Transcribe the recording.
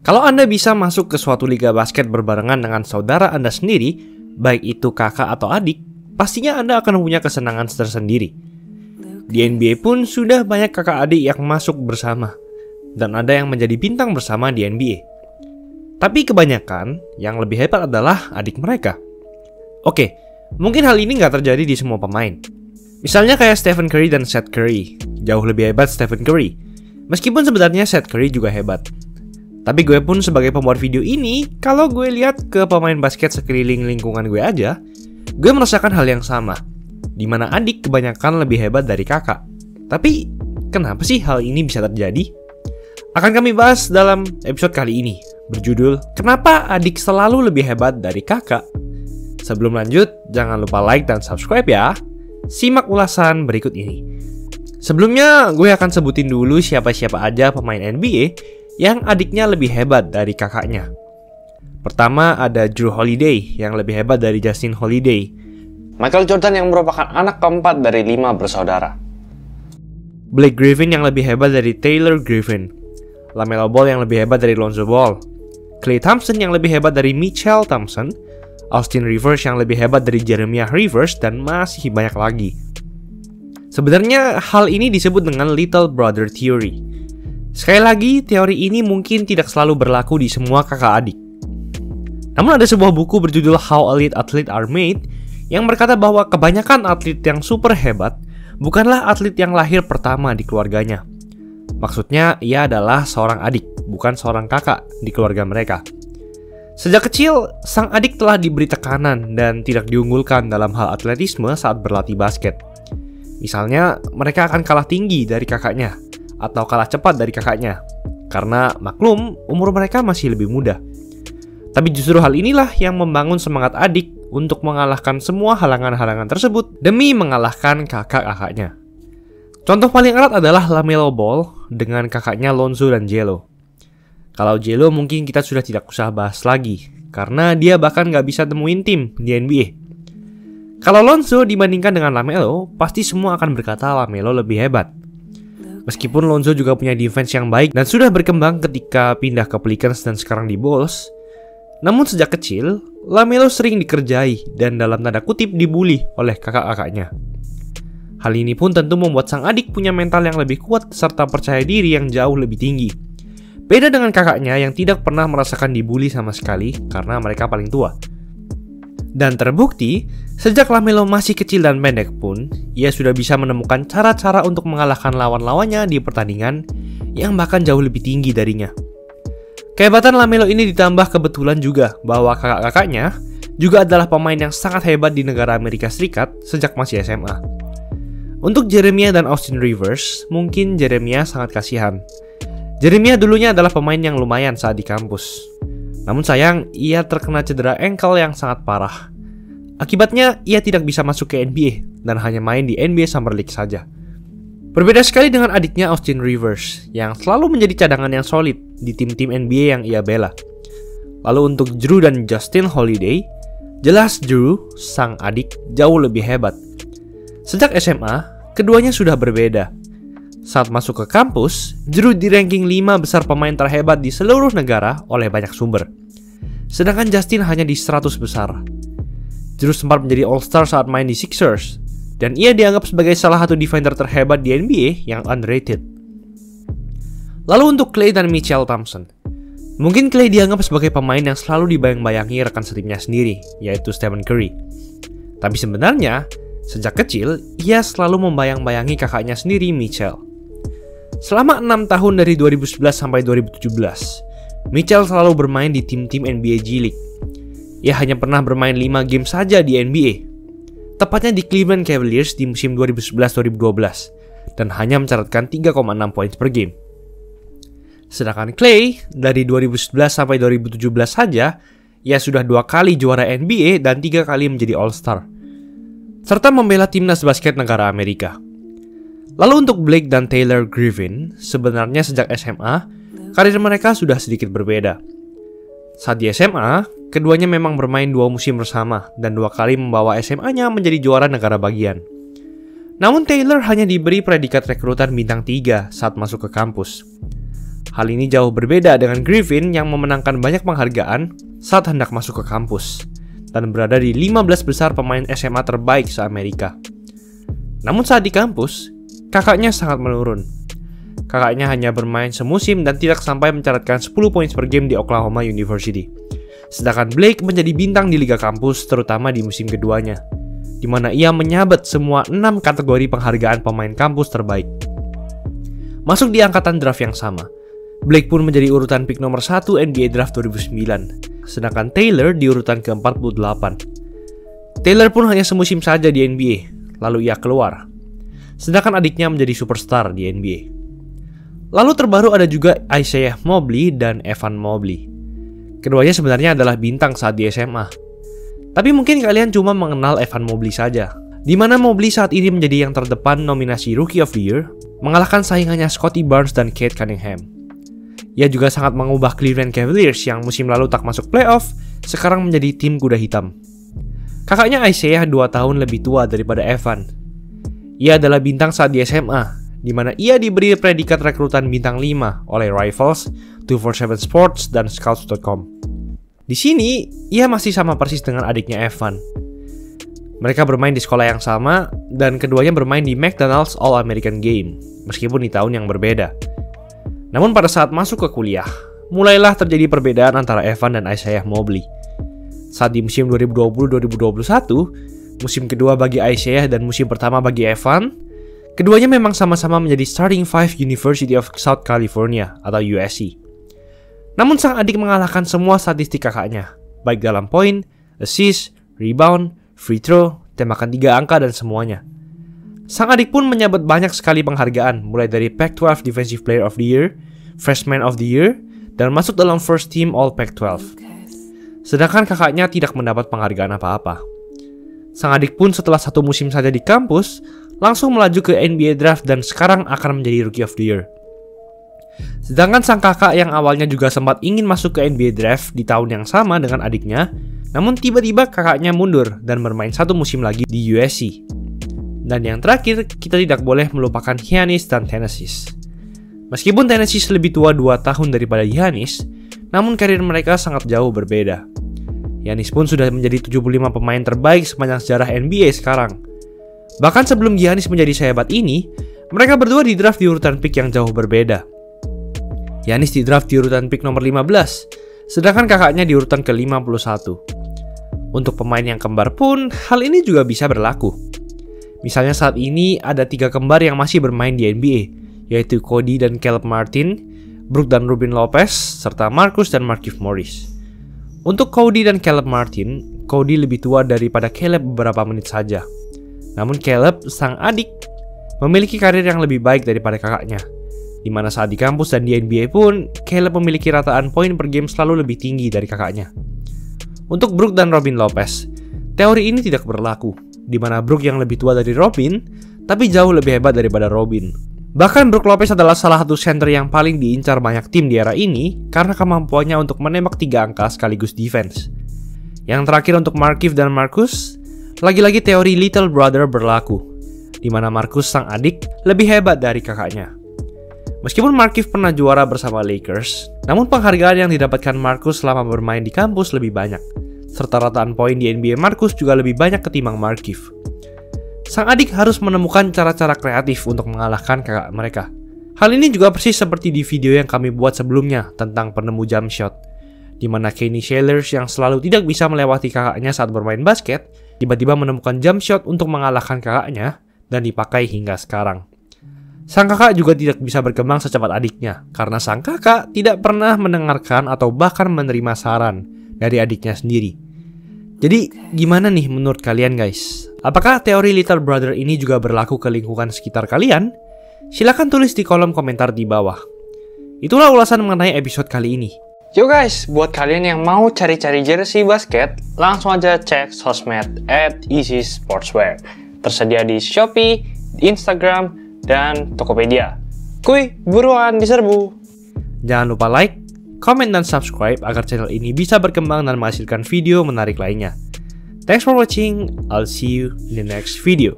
Kalau Anda bisa masuk ke suatu liga basket berbarengan dengan saudara Anda sendiri, baik itu kakak atau adik, pastinya Anda akan punya kesenangan tersendiri. Di NBA pun sudah banyak kakak adik yang masuk bersama, dan ada yang menjadi bintang bersama di NBA. Tapi kebanyakan yang lebih hebat adalah adik mereka. Oke, mungkin hal ini nggak terjadi di semua pemain. Misalnya kayak Stephen Curry dan Seth Curry. Jauh lebih hebat Stephen Curry, meskipun sebenarnya Seth Curry juga hebat. Tapi gue pun sebagai pembuat video ini, kalau gue lihat ke pemain basket sekeliling lingkungan gue aja, gue merasakan hal yang sama, dimana adik kebanyakan lebih hebat dari kakak. Tapi, kenapa sih hal ini bisa terjadi? Akan kami bahas dalam episode kali ini, berjudul, Kenapa Adik Selalu Lebih Hebat Dari Kakak? Sebelum lanjut, jangan lupa like dan subscribe ya. Simak ulasan berikut ini. Sebelumnya, gue akan sebutin dulu siapa-siapa aja pemain NBA yang adiknya lebih hebat dari kakaknya. Pertama ada Jrue Holiday yang lebih hebat dari Justin Holiday. Michael Jordan yang merupakan anak keempat dari 5 bersaudara. Blake Griffin yang lebih hebat dari Taylor Griffin. LaMelo Ball yang lebih hebat dari Lonzo Ball. Klay Thompson yang lebih hebat dari Mitchell Thompson. Austin Rivers yang lebih hebat dari Jeremiah Rivers, dan masih banyak lagi. Sebenarnya hal ini disebut dengan Little Brother Theory. Sekali lagi, teori ini mungkin tidak selalu berlaku di semua kakak adik. Namun ada sebuah buku berjudul How Elite Athletes Are Made yang berkata bahwa kebanyakan atlet yang super hebat bukanlah atlet yang lahir pertama di keluarganya. Maksudnya, ia adalah seorang adik, bukan seorang kakak di keluarga mereka. Sejak kecil, sang adik telah diberi tekanan dan tidak diunggulkan dalam hal atletisme saat berlatih basket. Misalnya, mereka akan kalah tinggi dari kakaknya, atau kalah cepat dari kakaknya, karena maklum umur mereka masih lebih muda. Tapi justru hal inilah yang membangun semangat adik untuk mengalahkan semua halangan-halangan tersebut demi mengalahkan kakak-kakaknya. Contoh paling erat adalah LaMelo Ball dengan kakaknya Lonzo dan Gelo. Kalau Gelo mungkin kita sudah tidak usah bahas lagi, karena dia bahkan gak bisa temuin tim di NBA. Kalau Lonzo dibandingkan dengan LaMelo, pasti semua akan berkata LaMelo lebih hebat. Meskipun Lonzo juga punya defense yang baik dan sudah berkembang ketika pindah ke Pelicans dan sekarang di Bulls, namun sejak kecil, LaMelo sering dikerjai dan dalam tanda kutip dibully oleh kakak-kakaknya. Hal ini pun tentu membuat sang adik punya mental yang lebih kuat serta percaya diri yang jauh lebih tinggi. Beda dengan kakaknya yang tidak pernah merasakan dibully sama sekali karena mereka paling tua. Dan terbukti, sejak LaMelo masih kecil dan pendek pun, ia sudah bisa menemukan cara-cara untuk mengalahkan lawan-lawannya di pertandingan yang bahkan jauh lebih tinggi darinya. Kehebatan LaMelo ini ditambah kebetulan juga bahwa kakak-kakaknya juga adalah pemain yang sangat hebat di negara Amerika Serikat sejak masih SMA. Untuk Jeremiah dan Austin Rivers, mungkin Jeremiah sangat kasihan. Jeremiah dulunya adalah pemain yang lumayan saat di kampus. Namun sayang, ia terkena cedera ankle yang sangat parah. Akibatnya, ia tidak bisa masuk ke NBA dan hanya main di NBA Summer League saja. Berbeda sekali dengan adiknya Austin Rivers, yang selalu menjadi cadangan yang solid di tim-tim NBA yang ia bela. Lalu untuk Jrue dan Justin Holiday, jelas Jrue, sang adik, jauh lebih hebat. Sejak SMA, keduanya sudah berbeda. Saat masuk ke kampus, Jrue di ranking 5 besar pemain terhebat di seluruh negara oleh banyak sumber. Sedangkan Justin hanya di 100 besar. Jrue sempat menjadi All-Star saat main di Sixers, dan ia dianggap sebagai salah satu defender terhebat di NBA yang underrated. Lalu untuk Klay dan Mitchell Thompson. Mungkin Klay dianggap sebagai pemain yang selalu dibayang-bayangi rekan setimnya sendiri, yaitu Stephen Curry. Tapi sebenarnya, sejak kecil, ia selalu membayang-bayangi kakaknya sendiri, Mitchell. Selama 6 tahun dari 2011 sampai 2017, Mitchell selalu bermain di tim-tim NBA G League. Ia hanya pernah bermain 5 game saja di NBA, tepatnya di Cleveland Cavaliers di musim 2011-2012, dan hanya mencatatkan 3,6 poin per game. Sedangkan Klay, dari 2011 sampai 2017 saja, ia sudah 2 kali juara NBA dan 3 kali menjadi All-Star, serta membela timnas basket negara Amerika. Lalu untuk Blake dan Taylor Griffin, sebenarnya sejak SMA, karir mereka sudah sedikit berbeda. Saat di SMA, keduanya memang bermain 2 musim bersama dan 2 kali membawa SMA-nya menjadi juara negara bagian. Namun Taylor hanya diberi predikat rekrutan bintang 3 saat masuk ke kampus. Hal ini jauh berbeda dengan Griffin yang memenangkan banyak penghargaan saat hendak masuk ke kampus dan berada di 15 besar pemain SMA terbaik se-Amerika. Namun saat di kampus, kakaknya sangat menurun. Kakaknya hanya bermain semusim dan tidak sampai mencatatkan 10 poin per game di Oklahoma University. Sedangkan Blake menjadi bintang di liga kampus terutama di musim keduanya, di mana ia menyabet semua 6 kategori penghargaan pemain kampus terbaik. Masuk di angkatan draft yang sama, Blake pun menjadi urutan pick nomor 1 NBA Draft 2009, sedangkan Taylor di urutan ke-48. Taylor pun hanya semusim saja di NBA, lalu ia keluar. Sedangkan adiknya menjadi superstar di NBA. Lalu terbaru ada juga Isaiah Mobley dan Evan Mobley. Keduanya sebenarnya adalah bintang saat di SMA. Tapi mungkin kalian cuma mengenal Evan Mobley saja, di mana Mobley saat ini menjadi yang terdepan nominasi Rookie of the Year, mengalahkan saingannya Scottie Barnes dan Cade Cunningham. Ia juga sangat mengubah Cleveland Cavaliers yang musim lalu tak masuk playoff, sekarang menjadi tim kuda hitam. Kakaknya Isaiah 2 tahun lebih tua daripada Evan. Ia adalah bintang saat di SMA, di mana ia diberi predikat rekrutan bintang 5 oleh Rivals, 247 Sports, dan Scouts.com. Di sini, ia masih sama persis dengan adiknya Evan. Mereka bermain di sekolah yang sama, dan keduanya bermain di McDonald's All-American Game, meskipun di tahun yang berbeda. Namun pada saat masuk ke kuliah, mulailah terjadi perbedaan antara Evan dan Isaiah Mobley. Saat di musim 2020-2021, musim kedua bagi Isaiah dan musim pertama bagi Evan, keduanya memang sama-sama menjadi starting 5 University of South California atau USC. Namun sang adik mengalahkan semua statistik kakaknya, baik dalam poin, assist, rebound, free throw, tembakan 3 angka, dan semuanya. Sang adik pun menyabet banyak sekali penghargaan, mulai dari Pac-12 Defensive Player of the Year, Freshman of the Year, dan masuk dalam First Team All Pac-12. Sedangkan kakaknya tidak mendapat penghargaan apa-apa. Sang adik pun setelah 1 musim saja di kampus, langsung melaju ke NBA Draft dan sekarang akan menjadi Rookie of the Year. Sedangkan sang kakak yang awalnya juga sempat ingin masuk ke NBA Draft di tahun yang sama dengan adiknya, namun tiba-tiba kakaknya mundur dan bermain 1 musim lagi di USC. Dan yang terakhir, kita tidak boleh melupakan Giannis dan Thanasis. Meskipun Thanasis lebih tua 2 tahun daripada Giannis, namun karir mereka sangat jauh berbeda. Giannis pun sudah menjadi 75 pemain terbaik sepanjang sejarah NBA sekarang. Bahkan sebelum Giannis menjadi sehebat ini, mereka berdua di draft di urutan pick yang jauh berbeda. Giannis di draft di urutan pick nomor 15, sedangkan kakaknya di urutan ke-51. Untuk pemain yang kembar pun, hal ini juga bisa berlaku. Misalnya saat ini ada 3 kembar yang masih bermain di NBA, yaitu Cody dan Caleb Martin, Brook dan Ruben Lopez, serta Marcus dan Markieff Morris. Untuk Cody dan Caleb Martin, Cody lebih tua daripada Caleb beberapa menit saja. Namun Caleb, sang adik, memiliki karir yang lebih baik daripada kakaknya, di mana saat di kampus dan di NBA pun, Caleb memiliki rataan poin per game selalu lebih tinggi dari kakaknya. Untuk Brook dan Robin Lopez, teori ini tidak berlaku, di mana Brook yang lebih tua dari Robin, tapi jauh lebih hebat daripada Robin. Bahkan Brook Lopez adalah salah satu center yang paling diincar banyak tim di era ini karena kemampuannya untuk menembak 3 angka sekaligus defense. Yang terakhir untuk Markieff dan Marcus, lagi-lagi teori little brother berlaku, di mana Marcus sang adik lebih hebat dari kakaknya. Meskipun Markieff pernah juara bersama Lakers, namun penghargaan yang didapatkan Marcus selama bermain di kampus lebih banyak. Serta rataan poin di NBA Marcus juga lebih banyak ketimbang Markieff. Sang adik harus menemukan cara-cara kreatif untuk mengalahkan kakak mereka. Hal ini juga persis seperti di video yang kami buat sebelumnya tentang penemu jump shot, di mana Kenny Shalers yang selalu tidak bisa melewati kakaknya saat bermain basket, tiba-tiba menemukan jump shot untuk mengalahkan kakaknya dan dipakai hingga sekarang. Sang kakak juga tidak bisa berkembang secepat adiknya, karena sang kakak tidak pernah mendengarkan atau bahkan menerima saran dari adiknya sendiri. Jadi, gimana nih menurut kalian guys? Apakah teori little brother ini juga berlaku ke lingkungan sekitar kalian? Silahkan tulis di kolom komentar di bawah. Itulah ulasan mengenai episode kali ini. Yo guys, buat kalian yang mau cari-cari jersey basket, langsung aja cek sosmed @easysportswear. Tersedia di Shopee, di Instagram, dan Tokopedia. Kuy, buruan diserbu. Jangan lupa like, comment, dan subscribe agar channel ini bisa berkembang dan menghasilkan video menarik lainnya. Thanks for watching, I'll see you in the next video.